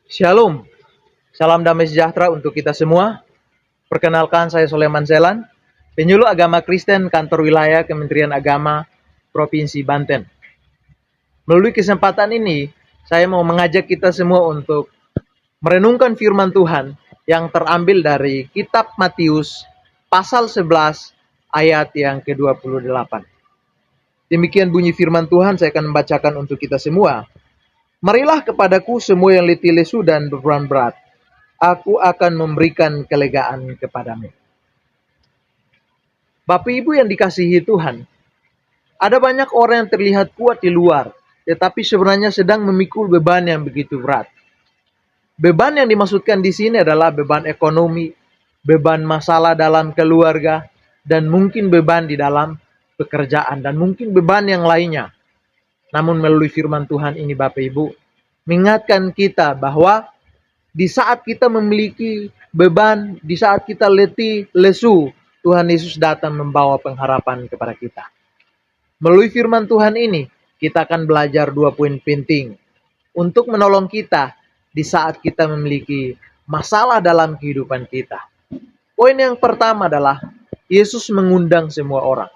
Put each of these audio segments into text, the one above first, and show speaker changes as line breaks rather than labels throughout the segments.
Shalom, salam damai sejahtera untuk kita semua. Perkenalkan, saya Soleman Zelan, penyuluh agama Kristen kantor wilayah Kementerian Agama Provinsi Banten. Melalui kesempatan ini, saya mau mengajak kita semua untuk merenungkan firman Tuhan yang terambil dari kitab Matius pasal 11 ayat yang ke-28. Demikian bunyi firman Tuhan, saya akan membacakan untuk kita semua. Marilah kepadaku semua yang letih lesu dan beban berat, aku akan memberikan kelegaan kepadamu. Bapak Ibu yang dikasihi Tuhan, ada banyak orang yang terlihat kuat di luar, tetapi sebenarnya sedang memikul beban yang begitu berat. Beban yang dimaksudkan di sini adalah beban ekonomi, beban masalah dalam keluarga, dan mungkin beban di dalam pekerjaan, dan mungkin beban yang lainnya. Namun melalui firman Tuhan ini Bapak Ibu, mengingatkan kita bahwa di saat kita memiliki beban, di saat kita letih, lesu, Tuhan Yesus datang membawa pengharapan kepada kita. Melalui firman Tuhan ini, kita akan belajar 2 poin penting untuk menolong kita di saat kita memiliki masalah dalam kehidupan kita. Poin yang pertama adalah Yesus mengundang semua orang.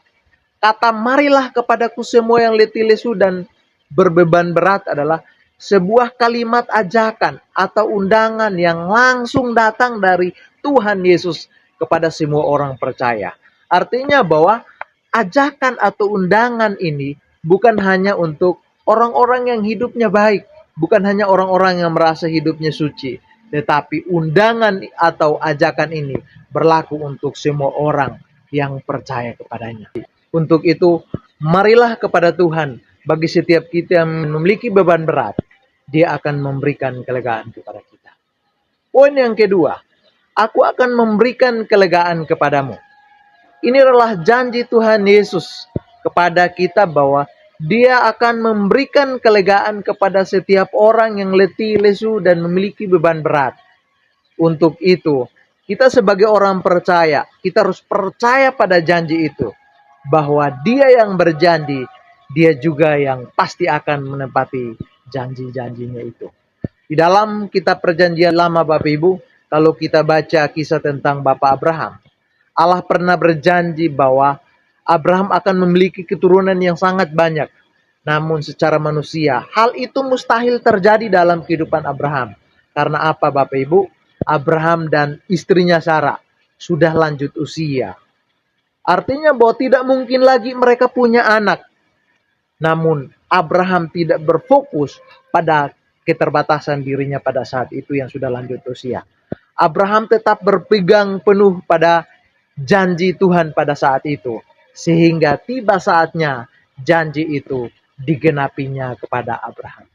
Kata marilah kepadaku semua yang letih lesu dan berbeban berat adalah sebuah kalimat ajakan atau undangan yang langsung datang dari Tuhan Yesus kepada semua orang percaya. Artinya bahwa ajakan atau undangan ini bukan hanya untuk orang-orang yang hidupnya baik, bukan hanya orang-orang yang merasa hidupnya suci, tetapi undangan atau ajakan ini berlaku untuk semua orang yang percaya kepadanya. Untuk itu, marilah kepada Tuhan. Bagi setiap kita yang memiliki beban berat, Dia akan memberikan kelegaan kepada kita. Poin yang kedua, aku akan memberikan kelegaan kepadamu. Ini adalah janji Tuhan Yesus kepada kita bahwa Dia akan memberikan kelegaan kepada setiap orang yang letih, lesu, dan memiliki beban berat. Untuk itu, kita sebagai orang percaya, kita harus percaya pada janji itu. Bahwa Dia yang berjanji, Dia juga yang pasti akan menepati janji-janjinya itu. Di dalam kitab perjanjian lama Bapak Ibu, kalau kita baca kisah tentang Bapak Abraham, Allah pernah berjanji bahwa Abraham akan memiliki keturunan yang sangat banyak. Namun secara manusia, hal itu mustahil terjadi dalam kehidupan Abraham. Karena apa Bapak Ibu? Abraham dan istrinya Sarah sudah lanjut usia. Artinya bahwa tidak mungkin lagi mereka punya anak. Namun Abraham tidak berfokus pada keterbatasan dirinya pada saat itu yang sudah lanjut usia. Abraham tetap berpegang penuh pada janji Tuhan pada saat itu. Sehingga tiba saatnya janji itu digenapinya kepada Abraham.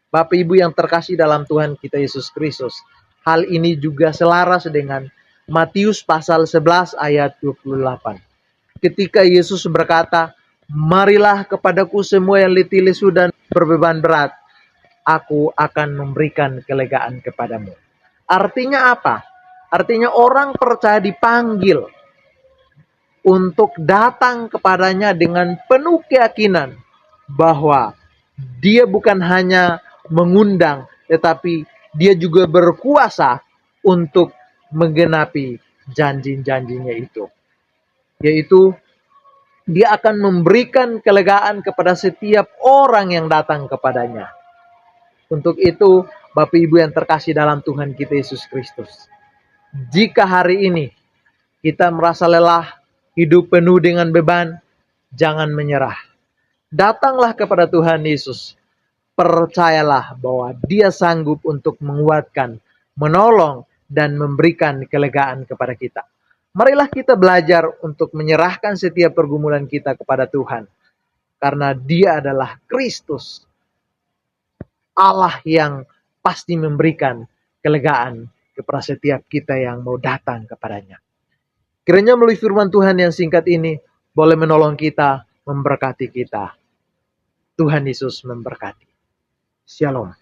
Bapak Ibu yang terkasih dalam Tuhan kita Yesus Kristus. Hal ini juga selaras dengan Matius pasal 11 ayat 28. Ketika Yesus berkata, marilah kepadaku semua yang letih lesu dan berbeban berat, aku akan memberikan kelegaan kepadamu. Artinya apa? Artinya orang percaya dipanggil untuk datang kepadanya dengan penuh keyakinan bahwa Dia bukan hanya mengundang, tetapi Dia juga berkuasa untuk menggenapi janji-janjinya itu. Yaitu Dia akan memberikan kelegaan kepada setiap orang yang datang kepadanya. Untuk itu, Bapak Ibu yang terkasih dalam Tuhan kita Yesus Kristus, jika hari ini kita merasa lelah, hidup penuh dengan beban, jangan menyerah. Datanglah kepada Tuhan Yesus. Percayalah bahwa Dia sanggup untuk menguatkan, menolong, dan memberikan kelegaan kepada kita. Marilah kita belajar untuk menyerahkan setiap pergumulan kita kepada Tuhan. Karena Dia adalah Kristus, Allah yang pasti memberikan kelegaan kepada setiap kita yang mau datang kepadanya. Kiranya melalui firman Tuhan yang singkat ini boleh menolong kita, memberkati kita. Tuhan Yesus memberkati. Shalom.